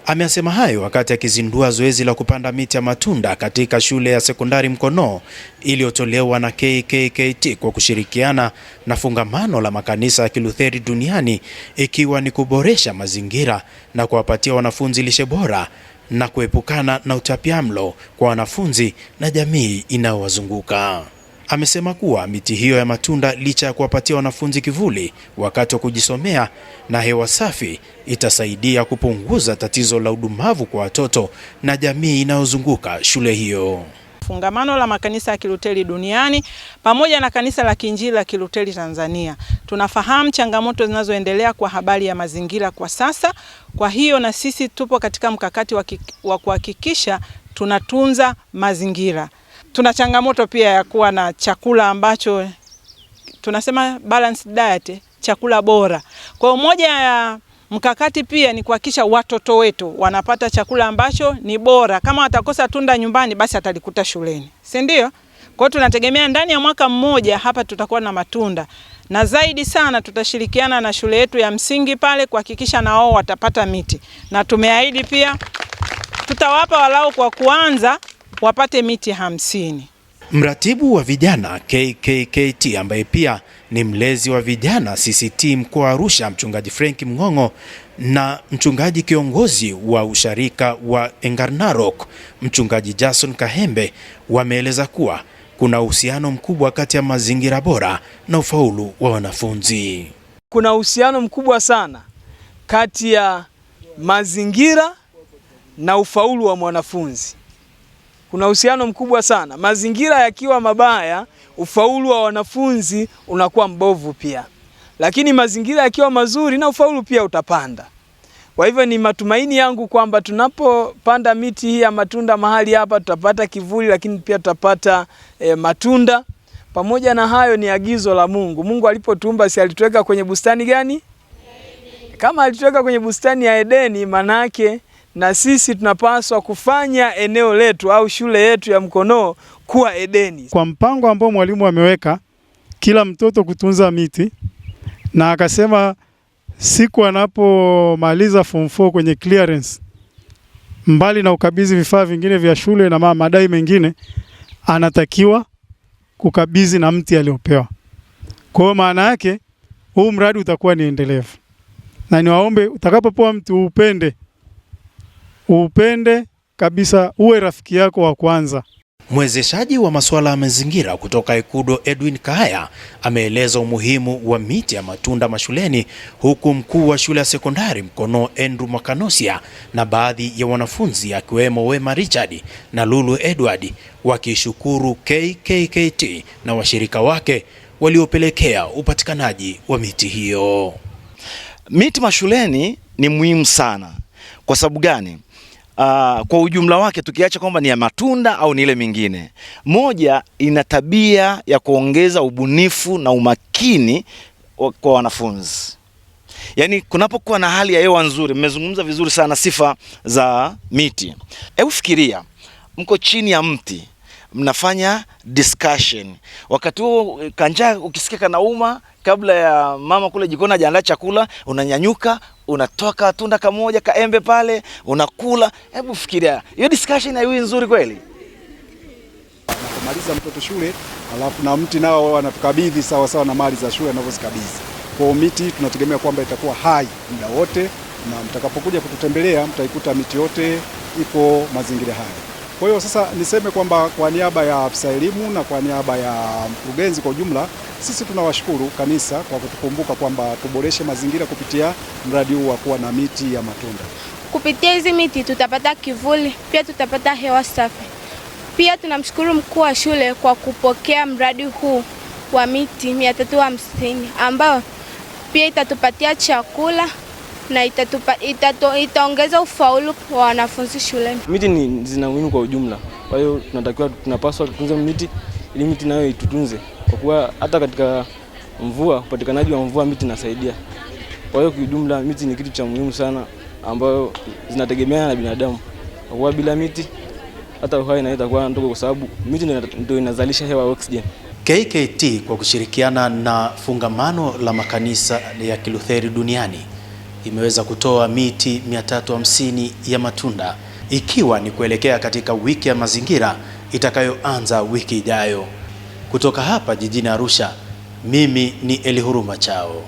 Amesema hayo wakati akizindua zoezi la kupanda miti ya matunda katika shule ya sekondari Mkono iliyotolewa na KKKT kwa kushirikiana na fungamano la makanisa ya Kilutheri duniani, ikiwa ni kuboresha mazingira na kuwapatia wanafunzi lishe bora na kuepukana na utapiamlo kwa wanafunzi na jamii inayowazunguka. Amesema kuwa miti hiyo ya matunda, licha ya kuwapatia wanafunzi kivuli wakati wa kujisomea na hewa safi, itasaidia kupunguza tatizo la udumavu kwa watoto na jamii inayozunguka shule hiyo. Fungamano la makanisa ya Kilutheri duniani pamoja na kanisa la Kiinjili la Kilutheri Tanzania, tunafahamu changamoto zinazoendelea kwa habari ya mazingira kwa sasa. Kwa hiyo na sisi tupo katika mkakati wa kuhakikisha tunatunza mazingira. Tuna changamoto pia ya kuwa na chakula ambacho tunasema balanced diet, chakula bora. Kwa moja ya mkakati pia ni kuhakikisha watoto wetu wanapata chakula ambacho ni bora. Kama watakosa tunda nyumbani, basi atalikuta shuleni, si ndio? Kwa hiyo tunategemea ndani ya mwaka mmoja hapa tutakuwa na matunda, na zaidi sana tutashirikiana na shule yetu ya msingi pale kuhakikisha na wao watapata miti, na tumeahidi pia tutawapa walau kwa kuanza wapate miti 50. Mratibu wa vijana KKKT ambaye pia ni mlezi wa vijana CCT mkoa wa Arusha, mchungaji Frank Mng'ong'o, na mchungaji kiongozi wa usharika wa Engarnarok, mchungaji Jason Kahembe, wameeleza kuwa kuna uhusiano mkubwa kati ya mazingira bora na ufaulu wa wanafunzi. Kuna uhusiano mkubwa sana kati ya mazingira na ufaulu wa mwanafunzi. Kuna uhusiano mkubwa sana. Mazingira yakiwa mabaya, ufaulu wa wanafunzi unakuwa mbovu pia. Lakini mazingira yakiwa mazuri na ufaulu pia utapanda. Kwa hivyo ni matumaini yangu kwamba tunapopanda miti hii ya matunda mahali hapa tutapata kivuli, lakini pia tutapata matunda. Pamoja na hayo ni agizo la Mungu. Mungu alipotuumba si alituweka kwenye bustani gani? Kama alituweka kwenye bustani ya Edeni, manake na sisi tunapaswa kufanya eneo letu au shule yetu ya Mkono kuwa Edeni. Kwa mpango ambao mwalimu ameweka kila mtoto kutunza miti, na akasema siku anapomaliza form 4 kwenye clearance, mbali na ukabidhi vifaa vingine vya shule na madai mengine, anatakiwa kukabidhi na mti aliopewa. Kwa hiyo maana yake huu mradi utakuwa ni endelevu. Na niwaombe utakapopewa mti upende kabisa, uwe rafiki yako wa kwanza. Mwezeshaji wa masuala ya mazingira kutoka Ekudo Edwin Kahaya ameeleza umuhimu wa miti ya matunda mashuleni, huku mkuu wa shule ya sekondari Mkono Andrew Makanosia na baadhi ya wanafunzi akiwemo Wema Richard na Lulu Edward wakishukuru KKKT na washirika wake waliopelekea upatikanaji wa miti hiyo. Miti mashuleni ni muhimu sana. Kwa sababu gani? Kwa ujumla wake, tukiacha kwamba ni ya matunda au ni ile mingine, moja, ina tabia ya kuongeza ubunifu na umakini kwa wanafunzi. Yaani kunapokuwa na hali ya hewa nzuri, mmezungumza vizuri sana sifa za miti. Hebu fikiria, mko chini ya mti, mnafanya discussion. Wakati huo kanjaa ukisikia kanauma, kabla ya mama kule jikoni hajaandaa chakula, unanyanyuka, unatoka tunda kamoja kaembe pale, unakula. Hebu fikiria, hiyo discussion haiwi nzuri kweli? Kumaliza mtoto shule, alafu na mti nao wanatukabidhi sawa sawa na mali za shule anavyozikabidhi. Kwa miti tunategemea kwamba itakuwa hai muda wote, na mtakapokuja kututembelea mtaikuta miti yote ipo mazingira haya. Kwa hiyo sasa niseme kwamba kwa niaba ya afisa elimu na kwa niaba ya mkurugenzi kwa ujumla, sisi tunawashukuru kanisa kwa kutukumbuka kwamba tuboreshe mazingira kupitia mradi huu wa kuwa na miti ya matunda. Kupitia hizi miti tutapata kivuli, pia tutapata hewa safi. Pia tunamshukuru mkuu wa shule kwa kupokea mradi huu wa miti 350 ambao pia itatupatia chakula na itaongeza ufaulu wa wanafunzi shuleni. Miti zina umuhimu kwa ujumla. Kwa hiyo tunapaswa kutunza miti ili miti nayo itutunze. Kwa kuwa hata katika mvua, upatikanaji wa mvua miti inasaidia. Kwa hiyo kwa ujumla miti ni kitu cha muhimu sana ambayo zinategemeana na binadamu. Kwa kuwa bila miti hata uhai inaweza kuwa ndogo, kwa sababu miti ndio inazalisha hewa oxygen. KKT kwa kushirikiana na fungamano la makanisa ya Kilutheri duniani imeweza kutoa miti 350 ya matunda, ikiwa ni kuelekea katika wiki ya mazingira itakayoanza wiki ijayo. Kutoka hapa jijini Arusha, mimi ni Elihuruma Chao.